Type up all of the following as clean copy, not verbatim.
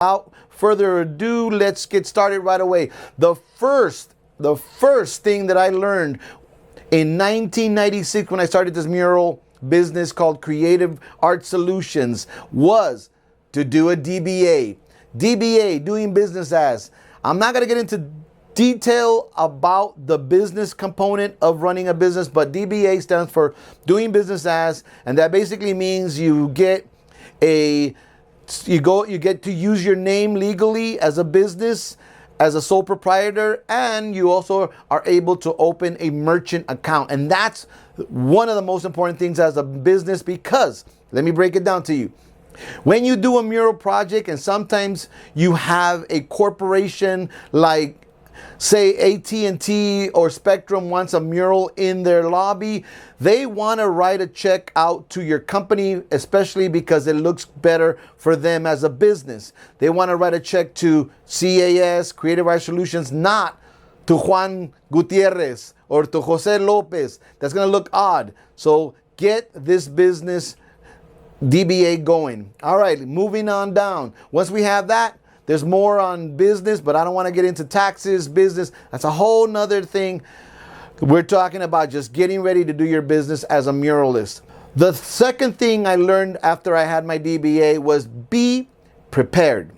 Without further ado, let's get started right away. The first thing that I learned in 1996 when I started this mural business called Creative Art Solutions was to do a DBA. DBA, doing business as. I'm not going to get into detail about the business component of running a business, but DBA stands for doing business as, and that basically means you get to use your name legally as a business, as a sole proprietor, and you also are able to open a merchant account. And that's one of the most important things as a business, because let me break it down to you. When you do a mural project, and sometimes you have a corporation like, say, AT&T or Spectrum wants a mural in their lobby, they want to write a check out to your company, especially because it looks better for them as a business. They want to write a check to CAS, Creative Art Solutions, not to Juan Gutierrez or to Jose Lopez. That's going to look odd. So get this business DBA going. All right, moving on down. Once we have that, there's more on business, but I don't want to get into taxes, business. That's a whole nother thing. We're talking about just getting ready to do your business as a muralist. The second thing I learned after I had my DBA was be prepared.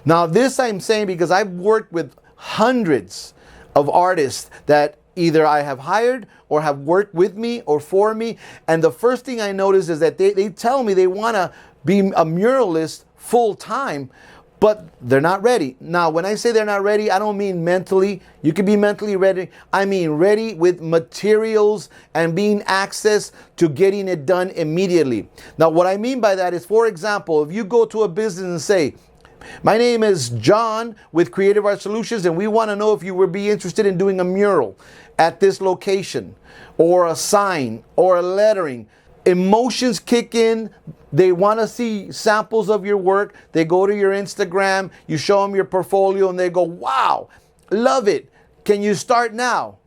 Now, this I'm saying because I've worked with hundreds of artists that either I have hired or have worked with me or for me. And the first thing I notice is that they tell me they want to be a muralist full time, but they're not ready. Now, when I say they're not ready, I don't mean mentally. You can be mentally ready. I mean ready with materials and being access to getting it done immediately. Now, what I mean by that is, for example, if you go to a business and say, my name is John with Creative Art Solutions, and we want to know if you would be interested in doing a mural at this location, or a sign, or a lettering. Emotions kick in. They want to see samples of your work. They go to your Instagram, you show them your portfolio, and they go, wow, love it. Can you start now?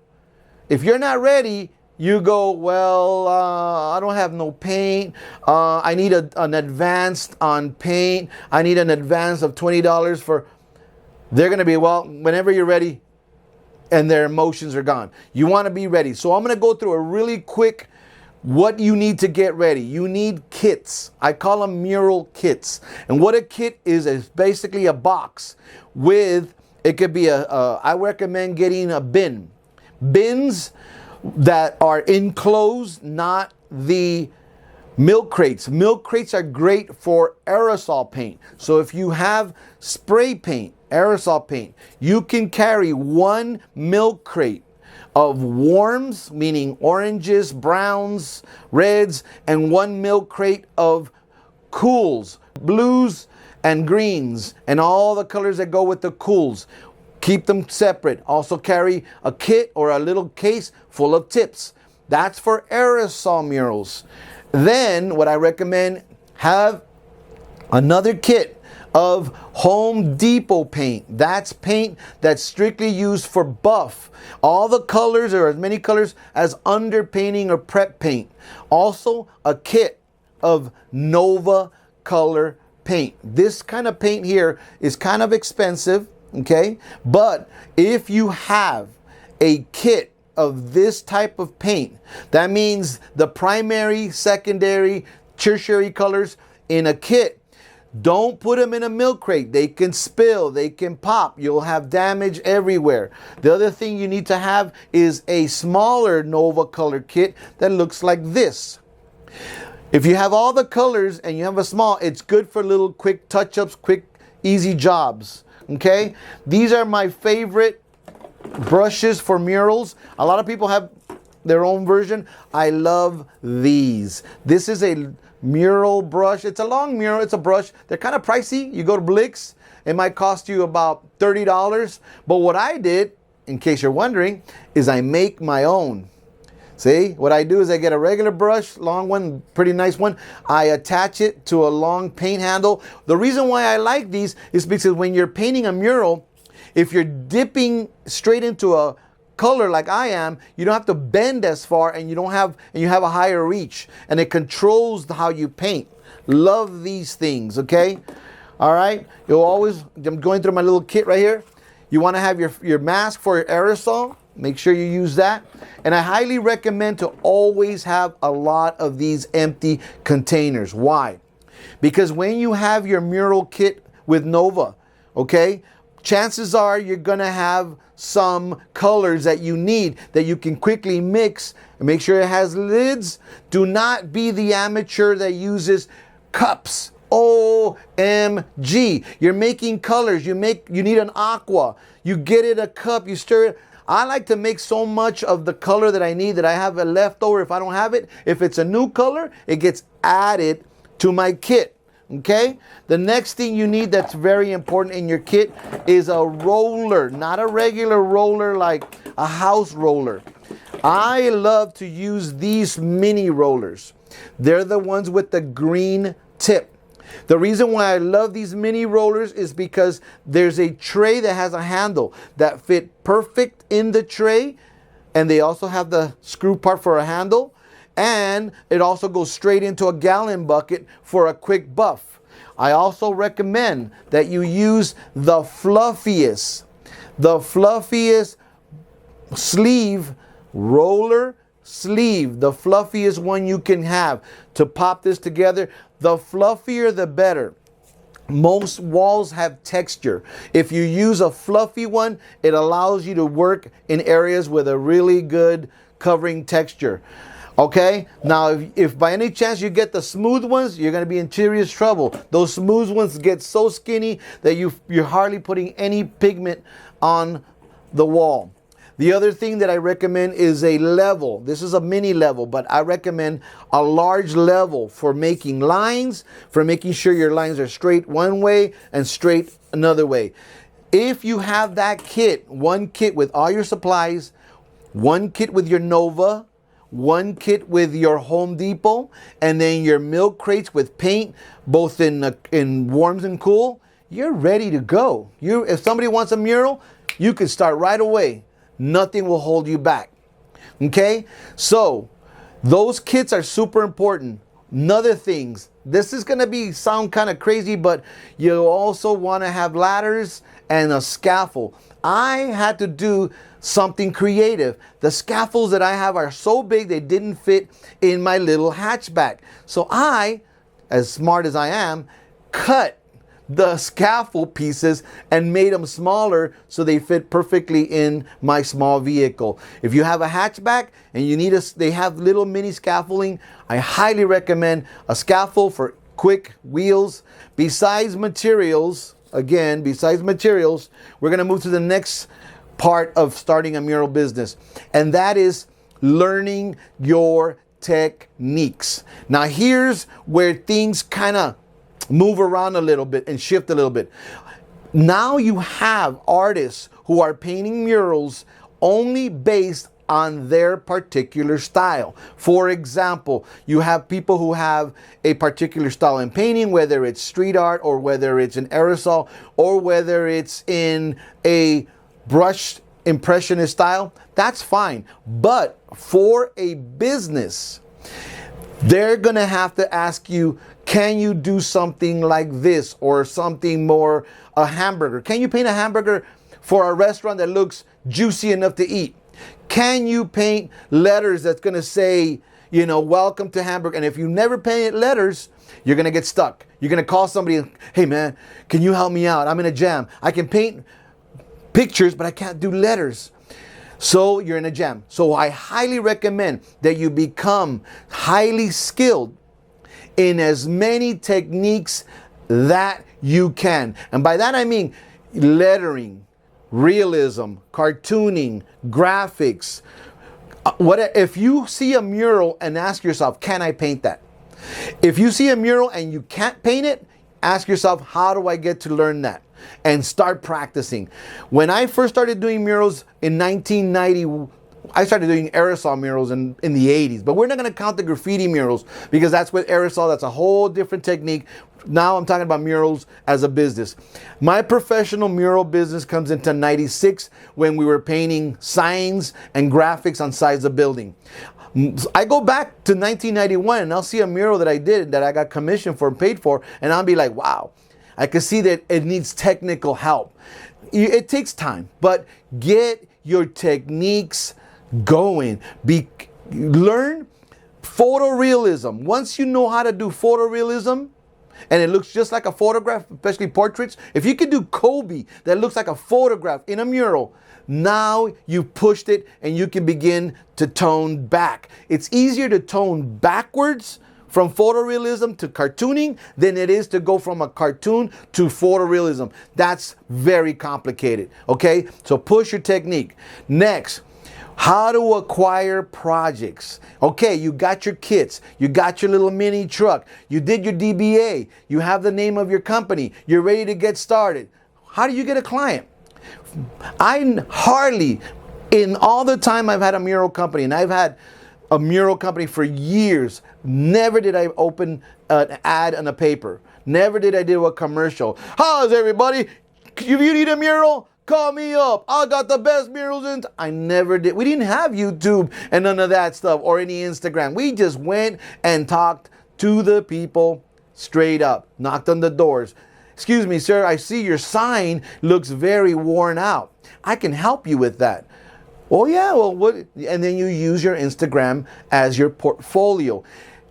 If you're not ready, you go, well, I don't have no paint. I need an advance on paint. I need an advance of $20 for... They're going to be, well, whenever you're ready, and their emotions are gone. You want to be ready. So I'm going to go through a really quick what you need to get ready. You need kits. I call them mural kits. And what a kit is basically a box with, it could be I recommend getting a bin. Bins that are enclosed, not the milk crates. Milk crates are great for aerosol paint. So if you have spray paint, aerosol paint, you can carry one milk crate of warms, meaning oranges, browns, reds, and one milk crate of cools, blues and greens, and all the colors that go with the cools. Keep them separate. Also carry a kit or a little case full of tips. That's for aerosol murals. Then what I recommend, have another kit of Home Depot paint. That's paint that's strictly used for buff. All the colors, or as many colors as underpainting or prep paint. Also a kit of Nova color paint. This kind of paint here is kind of expensive, okay? But if you have a kit of this type of paint, that means the primary, secondary, tertiary colors in a kit. Don't put them in a milk crate. They can spill, they can pop. You'll have damage everywhere. The other thing you need to have is a smaller Nova color kit that looks like this. If you have all the colors and you have a small, it's good for little quick touch-ups, quick, easy jobs. Okay? These are my favorite brushes for murals. A lot of people have their own version. I love these. This is a mural brush. It's a long mural. It's a brush. They're kind of pricey. You go to Blix, it might cost you about $30. But what I did, in case you're wondering, is I make my own. See, what I do is I get a regular brush, long one, pretty nice one. I attach it to a long paint handle. The reason why I like these is because when you're painting a mural, if you're dipping straight into a color like I am, you don't have to bend as far, and you have a higher reach, and it controls how you paint. Love these things, okay? All right, you'll always, I'm going through my little kit right here. You want to have your mask for your aerosol. Make sure you use that. And I highly recommend to always have a lot of these empty containers. Why? Because when you have your mural kit with Nova, okay, chances are you're going to have some colors that you need that you can quickly mix. And make sure it has lids. Do not be the amateur that uses cups. OMG. You're making colors. You need an aqua. You get it a cup, you stir it. I like to make so much of the color that I need that I have a leftover. If I don't have it, if it's a new color, it gets added to my kit. Okay? The next thing you need that's very important in your kit is a roller, not a regular roller like a house roller. I love to use these mini rollers. They're the ones with the green tip. The reason why I love these mini rollers is because there's a tray that has a handle that fit perfect in the tray, and they also have the screw part for a handle, and it also goes straight into a gallon bucket for a quick buff. I also recommend that you use the fluffiest sleeve roller sleeve, the fluffiest one you can have to pop this together. The fluffier the better. Most walls have texture. If you use a fluffy one, it allows you to work in areas with a really good covering texture. Okay, now if by any chance you get the smooth ones, you're going to be in serious trouble. Those smooth ones get so skinny that you're hardly putting any pigment on the wall. The other thing that I recommend is a level. This is a mini level, but I recommend a large level for making lines, for making sure your lines are straight one way and straight another way. If you have that kit, one kit with all your supplies, one kit with your Nova, one kit with your Home Depot, and then your milk crates with paint, both in warms and cool, you're ready to go. If somebody wants a mural, you can start right away. Nothing will hold you back. Okay? So, those kits are super important. Another things, this is going to sound kind of crazy, but you also want to have ladders and a scaffold. I had to do something creative. The scaffolds that I have are so big they didn't fit in my little hatchback. So I, as smart as I am, cut the scaffold pieces and made them smaller so they fit perfectly in my small vehicle. If you have a hatchback and you need they have little mini scaffolding, I highly recommend a scaffold for quick wheels. Besides materials, we're going to move to the next part of starting a mural business, and that is learning your techniques. Now here's where things kind of move around a little bit and shift a little bit. Now you have artists who are painting murals only based on their particular style. For example, you have people who have a particular style in painting, whether it's street art or whether it's an aerosol or whether it's in a brush impressionist style. That's fine. But for a business, they're going to have to ask you, can you do something like this or something more, a hamburger? Can you paint a hamburger for a restaurant that looks juicy enough to eat? Can you paint letters that's going to say, welcome to Hamburg? And if you never paint letters, you're going to get stuck. You're going to call somebody, hey man, can you help me out? I'm in a jam. I can paint pictures, but I can't do letters. So you're in a jam. So I highly recommend that you become highly skilled in as many techniques that you can. And by that I mean lettering, realism, cartooning, graphics. If you see a mural and ask yourself, can I paint that? If you see a mural and you can't paint it, ask yourself, how do I get to learn that? And start practicing. When I first started doing murals in 1990, I started doing aerosol murals in the 80s, but we're not going to count the graffiti murals because that's with aerosol. That's a whole different technique. Now I'm talking about murals as a business. My professional mural business comes into 96 when we were painting signs and graphics on sides of building. I go back to 1991 and I'll see a mural that I did that I got commissioned for and paid for, and I'll be like, wow. I can see that it needs technical help. It takes time, but get your techniques going. Learn photorealism. Once you know how to do photorealism, and it looks just like a photograph, especially portraits. If you can do Kobe that looks like a photograph in a mural, now you've pushed it and you can begin to tone back. It's easier to tone backwards from photorealism to cartooning than it is to go from a cartoon to photorealism. That's very complicated, okay? So push your technique. Next, how to acquire projects. Okay, you got your kits, you got your little mini truck, you did your DBA, you have the name of your company, you're ready to get started. How do you get a client? I hardly, in all the time I've had a mural company, and I've had a mural company for years, never did I open an ad in a paper. Never did I do a commercial. How's everybody? If you need a mural, call me up. I got the best murals in. I never did. We didn't have YouTube and none of that stuff or any Instagram. We just went and talked to the people straight up, knocked on the doors. Excuse me, sir, I see your sign looks very worn out. I can help you with that. Oh yeah, well, what? And then you use your Instagram as your portfolio.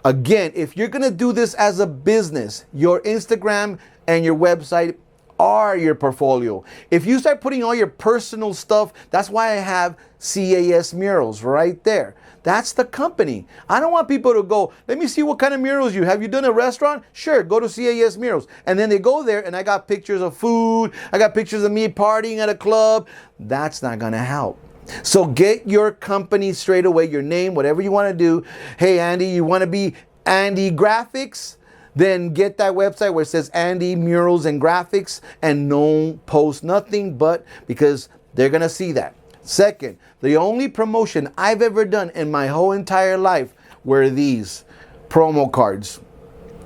Again, if you're gonna do this as a business, your Instagram and your website are your portfolio. If you start putting all your personal stuff, that's why I have CAS Murals right there. That's the company. I don't want people to go, let me see what kind of murals you have. You done a restaurant? Sure, go to CAS Murals. And then they go there and I got pictures of food. I got pictures of me partying at a club. That's not gonna help. So get your company straight away, your name, whatever you want to do. Hey, Andy, you want to be Andy Graphics? Then get that website where it says Andy Murals and Graphics and don't post nothing but because they're going to see that. Second, the only promotion I've ever done in my whole entire life were these promo cards.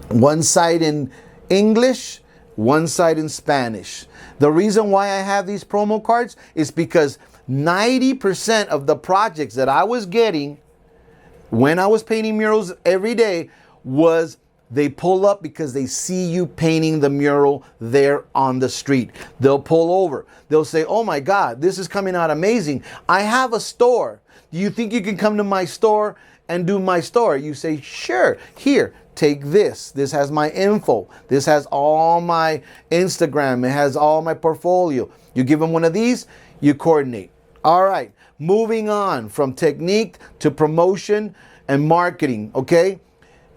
One side in English, one side in Spanish. The reason why I have these promo cards is because 90% of the projects that I was getting when I was painting murals every day was they pull up because they see you painting the mural there on the street. They'll pull over. They'll say, oh my God, this is coming out amazing. I have a store. Do you think you can come to my store and do my store? You say, sure, here, take this. This has my info. This has all my Instagram. It has all my portfolio. You give them one of these, you coordinate. All right, moving on from technique to promotion and marketing, okay?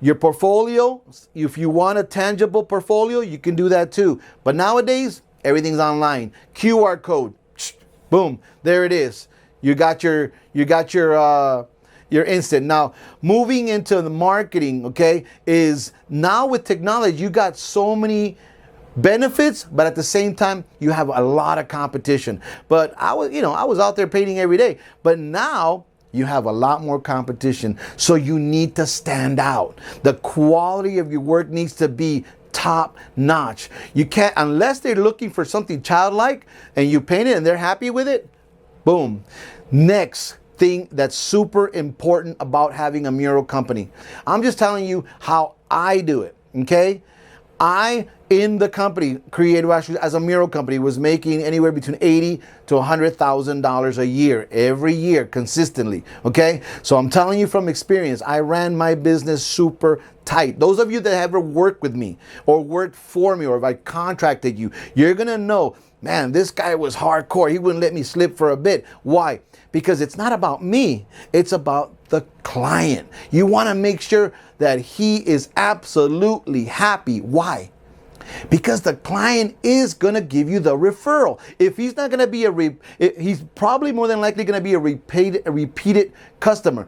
Your portfolio, if you want a tangible portfolio, you can do that too. But nowadays, everything's online. QR code, boom, there it is. You got your instant. Now, moving into the marketing, okay, is now with technology, you got so many benefits, but at the same time, you have a lot of competition. But I was out there painting every day. But now you have a lot more competition. So you need to stand out. The quality of your work needs to be top notch. You can't, unless they're looking for something childlike and you paint it and they're happy with it, boom. Next thing that's super important about having a mural company. I'm just telling you how I do it, okay? I, in the company, Creative Actually, as a mural company, was making anywhere between $80,000 to $100,000 a year, every year, consistently, okay? So I'm telling you from experience, I ran my business super tight. Those of you that ever worked with me or worked for me or if I contracted you, you're gonna know, man, this guy was hardcore. He wouldn't let me slip for a bit. Why? Because it's not about me. It's about the client. You want to make sure that he is absolutely happy. Why? Because the client is going to give you the referral. If he's not going to be he's probably more than likely going to be a repeated customer.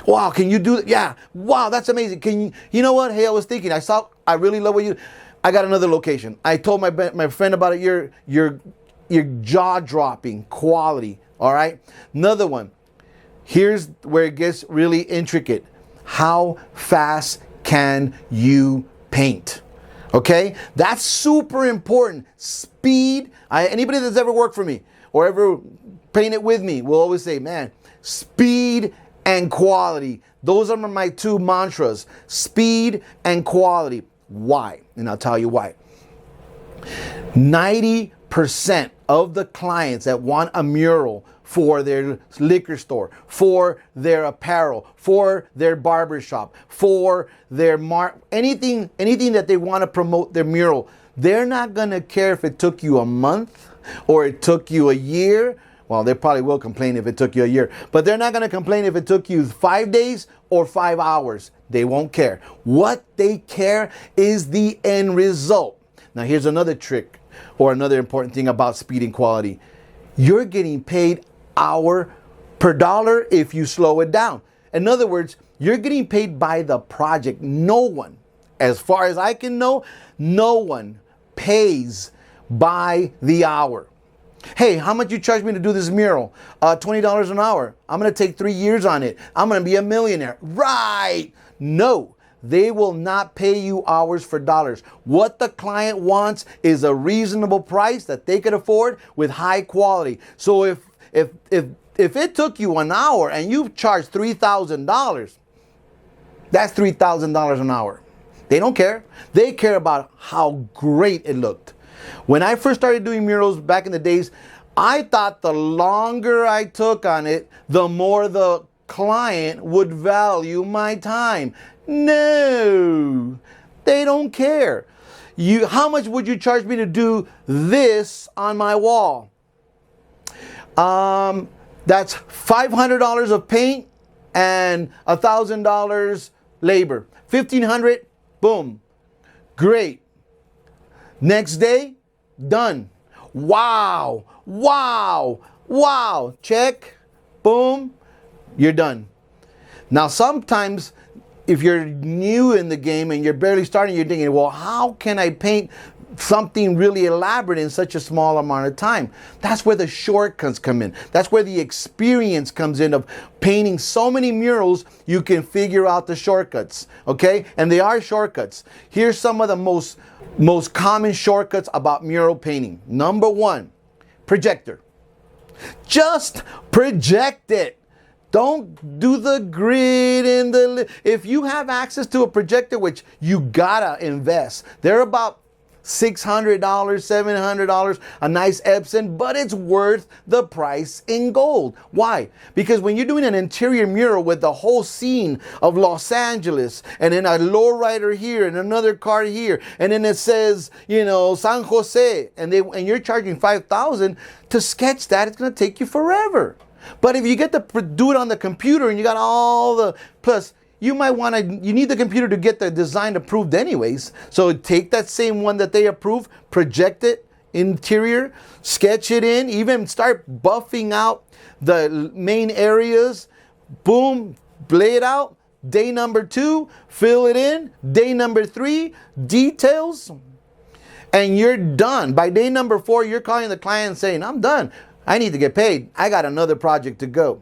Wow, can you do that? Yeah, wow, that's amazing. You know what? Hey, I was thinking, I really love what you, I got another location. I told my friend about it, your jaw-dropping quality, all right? Another one. Here's where it gets really intricate. How fast can you paint? Okay? That's super important. Speed. Anybody that's ever worked for me or ever painted with me will always say, man, speed and quality. Those are my two mantras. Speed and quality. Why? And I'll tell you why. 90% of the clients that want a mural for their liquor store, for their apparel, for their barbershop, for their anything that they want to promote their mural, they're not going to care if it took you a month or it took you a year. Well, they probably will complain if it took you a year, but they're not going to complain if it took you 5 days or 5 hours. They won't care. What they care is the end result. Now, here's another trick or another important thing about speed and quality. You're getting paid hour per dollar if you slow it down. In other words, you're getting paid by the project. No one, as far as I can know, no one pays by the hour. Hey, how much you charge me to do this mural? $20 an hour. I'm going to take 3 years on it. I'm going to be a millionaire. Right. No, they will not pay you hours for dollars. What the client wants is a reasonable price that they can afford with high quality. So if it took you an hour and you charged $3,000, that's $3,000 an hour. They don't care. They care about how great it looked. When I first started doing murals back in the days, I thought the longer I took on it, the more the client would value my time. No, they don't care. How much would you charge me to do this on my wall? That's $500 of paint and $1,000 labor. $1,500, boom, great. Next day, done. Wow, wow, wow. Check, boom, you're done. Now, sometimes if you're new in the game and you're barely starting, you're thinking, well, how can I paint something really elaborate in such a small amount of time? That's where the shortcuts come in. That's where the experience comes in of painting so many murals, you can figure out the shortcuts, okay? And they are shortcuts. Here's some of the most common shortcuts about mural painting. Number one, projector. Just project it. Don't do the grid and if you have access to a projector, which you gotta invest, they're about $600, $700, a nice Epson, but it's worth the price in gold. Why? Because when you're doing an interior mural with the whole scene of Los Angeles, and then a lowrider here and another car here, and then it says, San Jose, and you're charging $5,000 to sketch that, it's gonna take you forever. But if you get to do it on the computer and you got all the, plus you need the computer to get the design approved anyways. So take that same one that they approve, project it, interior, sketch it in, even start buffing out the main areas, boom, lay it out. Day number 2, fill it in. Day number 3, details, and you're done. By day number 4, you're calling the client and saying, I'm done. I need to get paid. I got another project to go.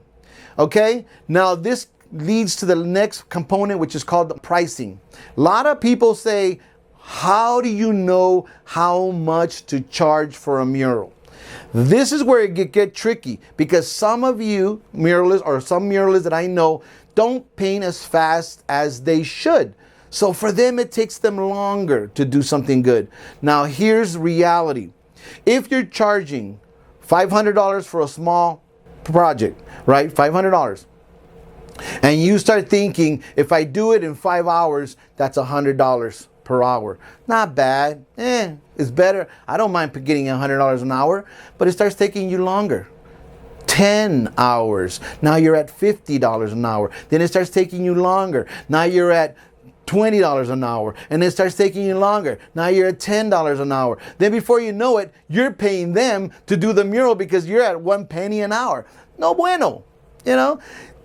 Okay? Now this leads to the next component, which is called the pricing. A lot of people say, how do you know how much to charge for a mural? This is where it get tricky, because some of you muralists, or some muralists that I know, don't paint as fast as they should. So for them, it takes them longer to do something good. Now here's reality. If you're charging $500 for a small project, right? $500. And you start thinking, if I do it in 5 hours, that's $100 per hour. Not bad. It's better. I don't mind getting $100 an hour, but it starts taking you longer. 10 hours. Now you're at $50 an hour. Then it starts taking you longer. Now you're at $20 an hour, and it starts taking you longer. Now you're at $10 an hour. Then before you know it, you're paying them to do the mural because you're at 1 penny an hour. No bueno.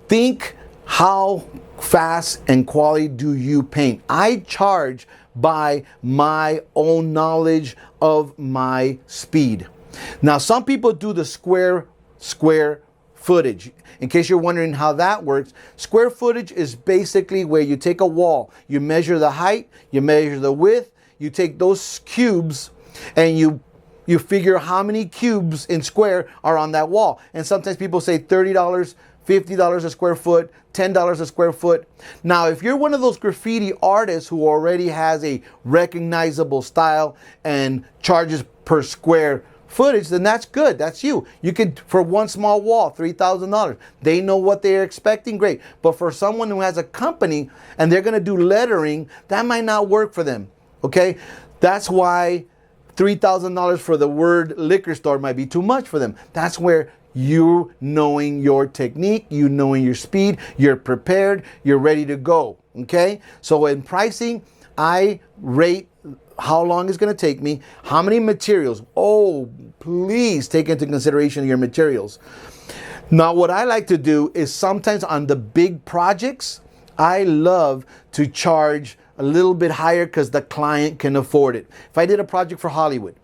Think, how fast and quality do you paint? I charge by my own knowledge of my speed. Now, some people do the square footage. In case you're wondering how that works, square footage is basically where you take a wall, you measure the height, you measure the width, you take those cubes and you figure how many cubes in square are on that wall. And sometimes people say $30 $50 a square foot, $10 a square foot. Now, if you're one of those graffiti artists who already has a recognizable style and charges per square footage, then that's good. That's you. You could, for one small wall, $3,000. They know what they're expecting, great. But for someone who has a company and they're going to do lettering, that might not work for them. Okay? That's why $3,000 for the word liquor store might be too much for them. That's where you knowing your technique, you knowing your speed, you're prepared, you're ready to go. Okay? So in pricing, I rate how long it's going to take me, how many materials. Oh, please take into consideration your materials. Now, what I like to do is sometimes on the big projects, I love to charge a little bit higher because the client can afford it. If I did a project for Hollywood,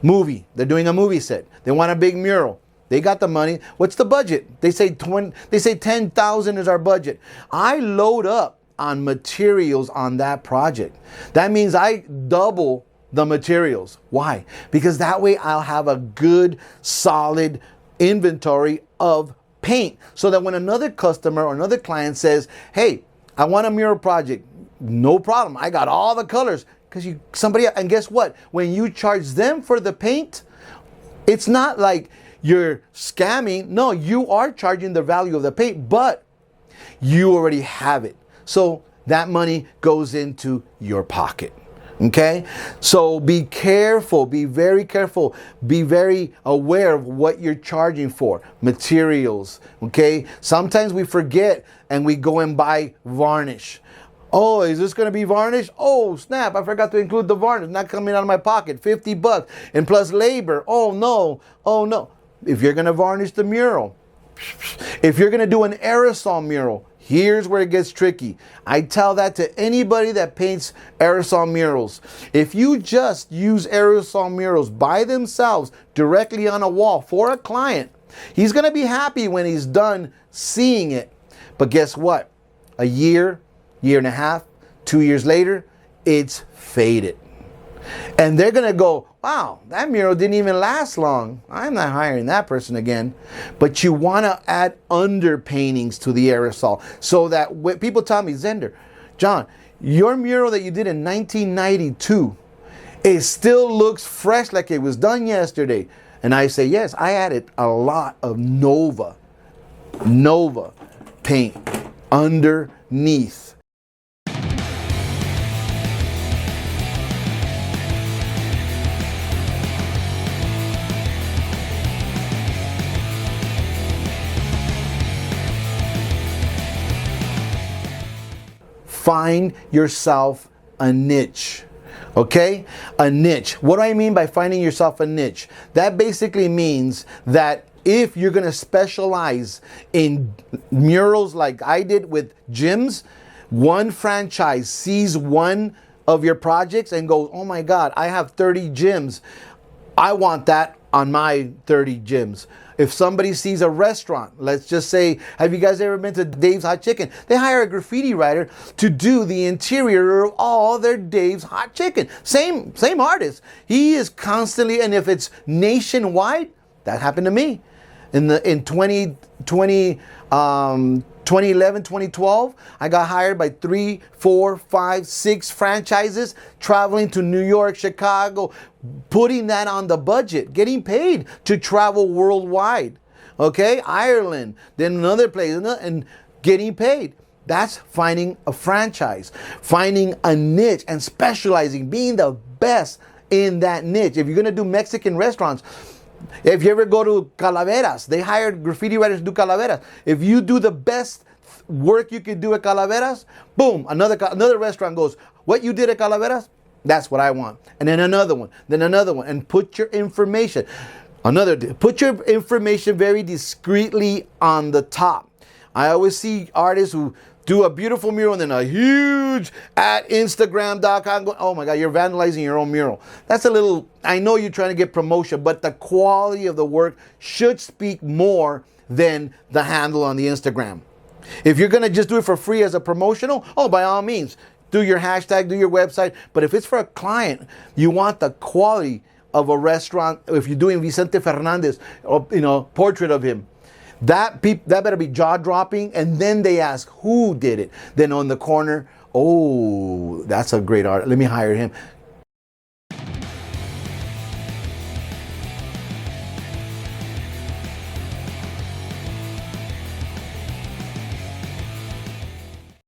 movie, they're doing a movie set, they want a big mural. They got the money. What's the budget? They say 10,000 is our budget. I load up on materials on that project. That means I double the materials. Why? Because that way I'll have a good, solid inventory of paint so that when another customer or another client says, hey, I want a mural project, no problem. I got all the colors. Because and guess what? When you charge them for the paint, it's not like you're scamming. No, you are charging the value of the paint, but you already have it. So that money goes into your pocket. Okay? So be careful, be very careful, be very aware of what you're charging for. Materials. Okay? Sometimes we forget and we go and buy varnish. Oh, is this going to be varnish? Oh, snap, I forgot to include the varnish. Not coming out of my pocket. $50 and plus labor. Oh, no. Oh, no. If you're going to varnish the mural, if you're going to do an aerosol mural, here's where it gets tricky. I tell that to anybody that paints aerosol murals. If you just use aerosol murals by themselves directly on a wall for a client, he's going to be happy when he's done seeing it. But guess what? A year and a half, 2 years later, it's faded. And they're going to go, wow, that mural didn't even last long. I'm not hiring that person again. But you want to add underpaintings to the aerosol so that when people tell me, Zender, John, your mural that you did in 1992, it still looks fresh like it was done yesterday. And I say, yes, I added a lot of Nova paint underneath. Find yourself a niche. Okay? A niche. What do I mean by finding yourself a niche? That basically means that if you're going to specialize in murals like I did with gyms, one franchise sees one of your projects and goes, oh my God, I have 30 gyms. I want that on my 30 gyms. If somebody sees a restaurant, let's just say, have you guys ever been to Dave's Hot Chicken? They hire a graffiti writer to do the interior of all their Dave's Hot Chicken. Same artist. He is constantly, and if it's nationwide, that happened to me. In 2011, 2012, I got hired by 3, 4, 5, 6 franchises, traveling to New York, Chicago, putting that on the budget, getting paid to travel worldwide. Okay, Ireland, then another place, and getting paid. That's finding a franchise, finding a niche and specializing, being the best in that niche. If you're gonna do Mexican restaurants, if you ever go to Calaveras, they hired graffiti writers to do Calaveras. If you do the best work you could do at Calaveras, boom, another restaurant goes, what you did at Calaveras? That's what I want. And then another one, and put your information. Put your information very discreetly on the top. I always see artists who do a beautiful mural and then a huge at Instagram.com going, oh my God, you're vandalizing your own mural. That's a little, I know you're trying to get promotion, but the quality of the work should speak more than the handle on the Instagram. If you're going to just do it for free as a promotional, oh, by all means, do your hashtag, do your website. But if it's for a client, you want the quality of a restaurant. If you're doing Vicente Fernandez, or, portrait of him, That better be jaw-dropping, and then they ask who did it. Then on the corner, oh, that's a great art. Let me hire him.